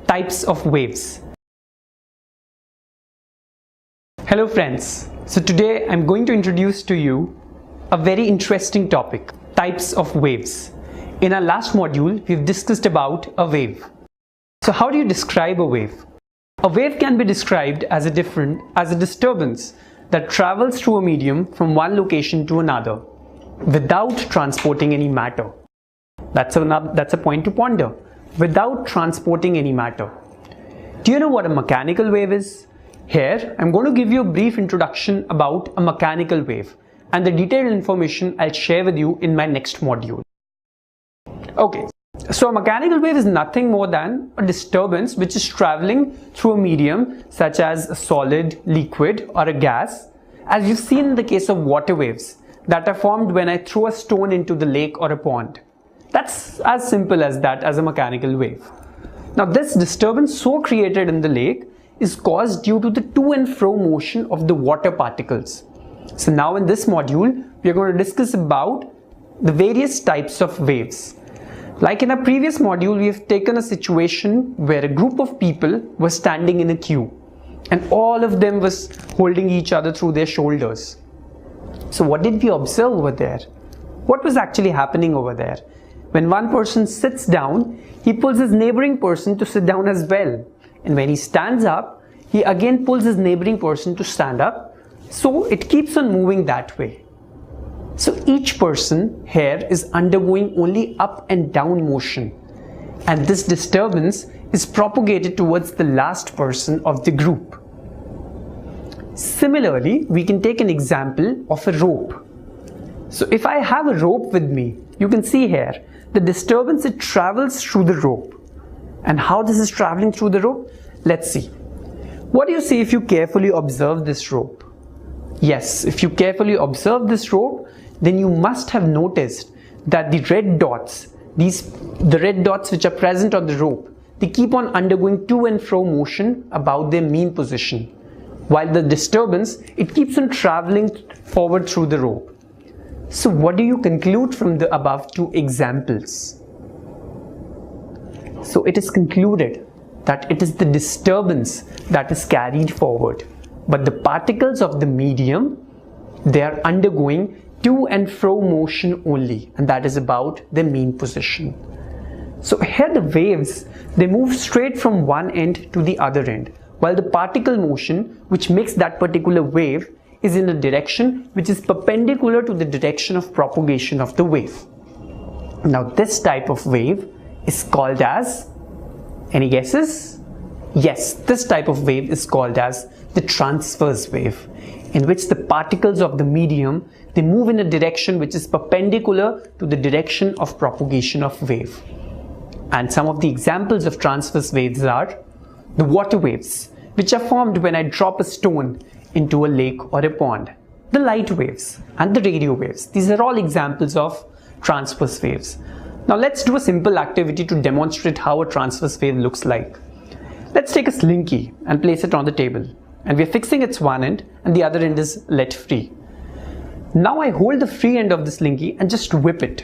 Types of waves. Hello friends, so today I'm going to introduce to you a very interesting topic, types of waves. In our last module, we've discussed about a wave. So how do you describe a wave? A wave can be described as a disturbance that travels through a medium from one location to another without transporting any matter. That's a point to ponder. Without transporting any matter. Do you know what a mechanical wave is? Here, I'm going to give you a brief introduction about a mechanical wave, and the detailed information I'll share with you in my next module. Okay, so a mechanical wave is nothing more than a disturbance which is traveling through a medium such as a solid, liquid or a gas, as you've seen in the case of water waves that are formed when I throw a stone into the lake or a pond. That's as simple as that, as a mechanical wave. Now this disturbance so created in the lake is caused due to the to and fro motion of the water particles. So now in this module, we are going to discuss about the various types of waves. Like in our previous module, we have taken a situation where a group of people were standing in a queue and all of them was holding each other through their shoulders. So what did we observe over there? What was actually happening over there? When one person sits down, he pulls his neighboring person to sit down as well. And when he stands up, he again pulls his neighboring person to stand up. So it keeps on moving that way. So each person here is undergoing only up and down motion. And this disturbance is propagated towards the last person of the group. Similarly, we can take an example of a rope. So if I have a rope with me, you can see here, the disturbance, it travels through the rope. And how this is traveling through the rope? Let's see. What do you see if you carefully observe this rope? Yes, if you carefully observe this rope, then you must have noticed that the red dots, the red dots which are present on the rope, they keep on undergoing to and fro motion about their mean position. While the disturbance, it keeps on traveling forward through the rope. So what do you conclude from the above two examples? So it is concluded that it is the disturbance that is carried forward, but the particles of the medium, they are undergoing to and fro motion only, and that is about the mean position. So here the waves, they move straight from one end to the other end, while the particle motion which makes that particular wave is in a direction which is perpendicular to the direction of propagation of the wave. Now this type of wave is called as, any guesses? Yes, this type of wave is called as the transverse wave, in which the particles of the medium, they move in a direction which is perpendicular to the direction of propagation of wave. And some of the examples of transverse waves are the water waves, which are formed when I drop a stone into a lake or a pond, the light waves and the radio waves. These are all examples of transverse waves. Now let's do a simple activity to demonstrate how a transverse wave looks like. Let's take a slinky and place it on the table, and we're fixing its one end and the other end is let free. Now I hold the free end of the slinky and just whip it.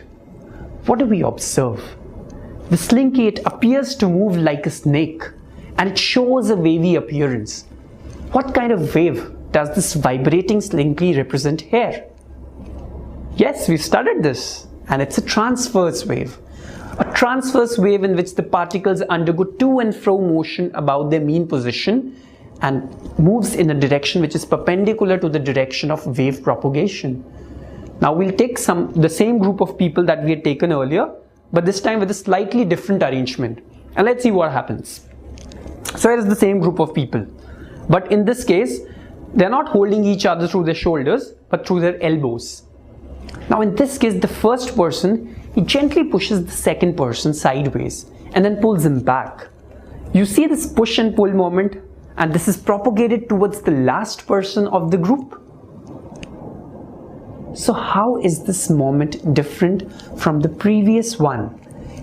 What do we observe? The slinky, it appears to move like a snake and it shows a wavy appearance. What kind of wave does this vibrating slinky represent here? Yes, we studied this, and it's a transverse wave. A transverse wave in which the particles undergo to and fro motion about their mean position and moves in a direction which is perpendicular to the direction of wave propagation. Now we'll take the same group of people that we had taken earlier, but this time with a slightly different arrangement. And let's see what happens. So here is the same group of people. But in this case, they're not holding each other through their shoulders, but through their elbows. Now in this case, the first person, he gently pushes the second person sideways and then pulls him back. You see this push and pull moment, and this is propagated towards the last person of the group. So how is this moment different from the previous one,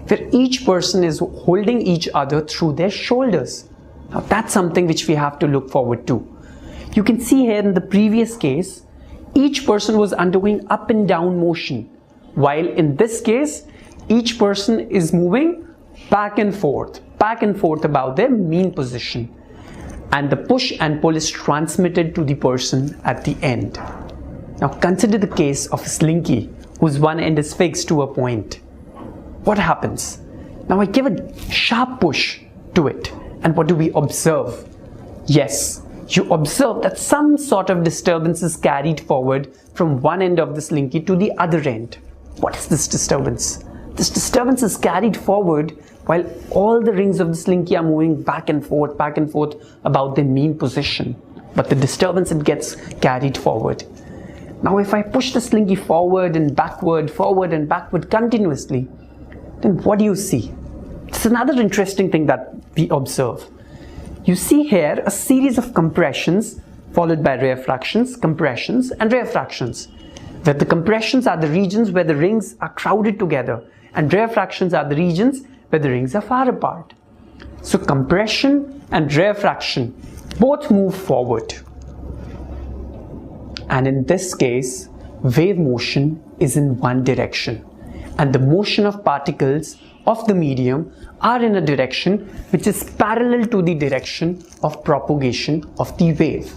where each person is holding each other through their shoulders? Now that's something which we have to look forward to. You can see here in the previous case, each person was undergoing up and down motion, while in this case, each person is moving back and forth. back and forth about their mean position. And the push and pull is transmitted to the person at the end. Now consider the case of a slinky whose one end is fixed to a point. What happens? Now I give a sharp push to it, and what do we observe? Yes, you observe that some sort of disturbance is carried forward from one end of the slinky to the other end. What is this disturbance? This disturbance is carried forward while all the rings of the slinky are moving back and forth about their mean position. But the disturbance, it gets carried forward. Now if I push the slinky forward and backward continuously, then what do you see? It's another interesting thing that we observe. You see here a series of compressions followed by rarefactions, compressions and rarefactions. Where the compressions are the regions where the rings are crowded together, and rarefactions are the regions where the rings are far apart. So compression and rarefaction both move forward. And in this case, wave motion is in one direction, and the motion of particles of the medium are in a direction which is parallel to the direction of propagation of the wave.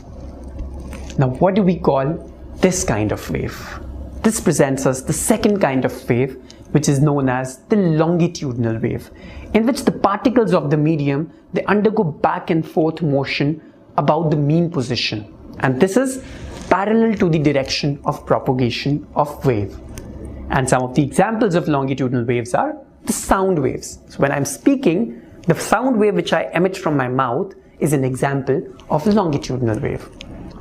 Now what do we call this kind of wave? This presents us the second kind of wave, which is known as the longitudinal wave, in which the particles of the medium, they undergo back and forth motion about the mean position, and this is parallel to the direction of propagation of wave. And some of the examples of longitudinal waves are the sound waves. So when I'm speaking, the sound wave which I emit from my mouth is an example of longitudinal wave.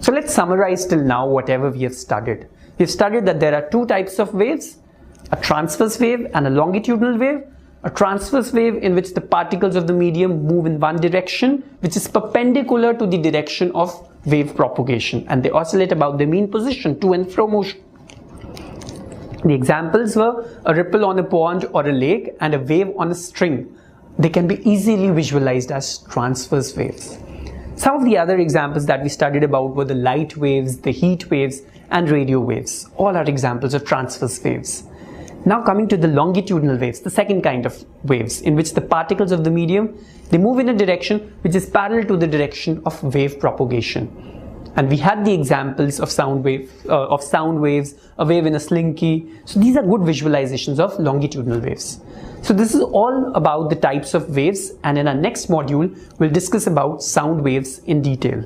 So let's summarize till now whatever we have studied. We've studied that there are two types of waves, a transverse wave and a longitudinal wave. A transverse wave in which the particles of the medium move in one direction, which is perpendicular to the direction of wave propagation, and they oscillate about their mean position, to and fro motion. The examples were a ripple on a pond or a lake and a wave on a string. They can be easily visualized as transverse waves. Some of the other examples that we studied about were the light waves, the heat waves, and radio waves. All are examples of transverse waves. Now coming to the longitudinal waves, the second kind of waves, in which the particles of the medium, they move in a direction which is parallel to the direction of wave propagation. And we had the examples of sound waves, a wave in a slinky. So these are good visualizations of longitudinal waves. So this is all about the types of waves, and in our next module, we'll discuss about sound waves in detail.